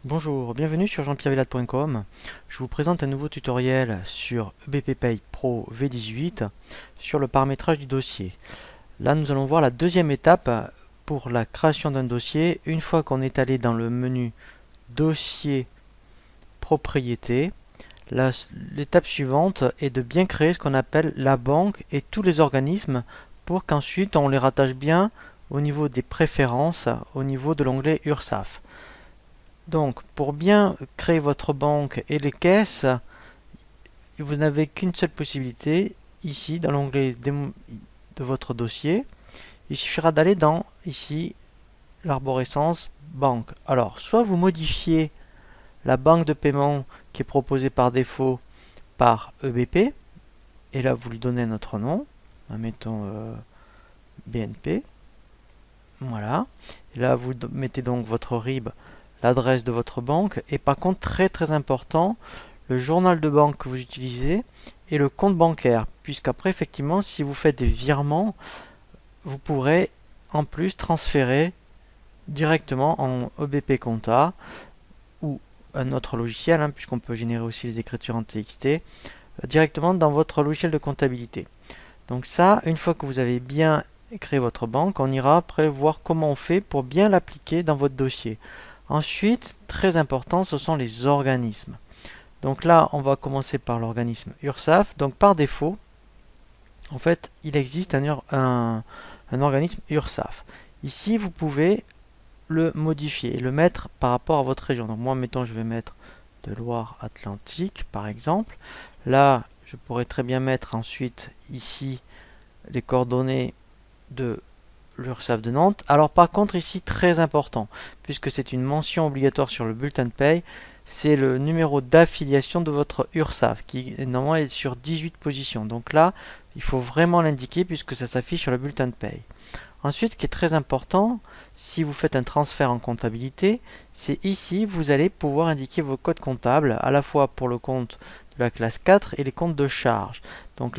Bonjour, bienvenue sur jean-pierre-villade.com. Je vous présente un nouveau tutoriel sur EBPay Pro V18 sur le paramétrage du dossier. Là, nous allons voir la deuxième étape pour la création d'un dossier. Une fois qu'on est allé dans le menu Dossier, Propriété, l'étape suivante est de bien créer ce qu'on appelle la banque et tous les organismes pour qu'ensuite on les rattache bien au niveau des préférences, au niveau de l'onglet URSSAF. Donc, pour bien créer votre banque et les caisses, vous n'avez qu'une seule possibilité, ici, dans l'onglet de votre dossier. Il suffira d'aller dans, ici, l'arborescence banque. Alors, soit vous modifiez la banque de paiement qui est proposée par défaut par EBP, et là, vous lui donnez notre nom, mettons BNP. Voilà. Et là, vous mettez donc votre RIB, l'adresse de votre banque, et par contre, très important, le journal de banque que vous utilisez et le compte bancaire, puisqu'après, effectivement, si vous faites des virements, vous pourrez en plus transférer directement en EBP Compta ou un autre logiciel, puisqu'on peut générer aussi les écritures en TXT, directement dans votre logiciel de comptabilité. Donc ça, une fois que vous avez bien créé votre banque, on ira après voir comment on fait pour bien l'appliquer dans votre dossier. Ensuite, très important, ce sont les organismes. Donc là, on va commencer par l'organisme URSSAF. Donc par défaut, en fait, il existe un organisme URSSAF. Ici, vous pouvez le modifier, le mettre par rapport à votre région. Donc moi, mettons, je vais mettre de Loire-Atlantique, par exemple. Là, je pourrais très bien mettre ensuite ici les coordonnées de l'URSSAF de Nantes. Alors par contre ici, très important, puisque c'est une mention obligatoire sur le bulletin de paye, c'est le numéro d'affiliation de votre URSSAF qui normalement est sur 18 positions. Donc là, il faut vraiment l'indiquer puisque ça s'affiche sur le bulletin de paye. Ensuite, ce qui est très important, si vous faites un transfert en comptabilité, c'est ici, vous allez pouvoir indiquer vos codes comptables, à la fois pour le compte de la classe 4 et les comptes de charge. Donc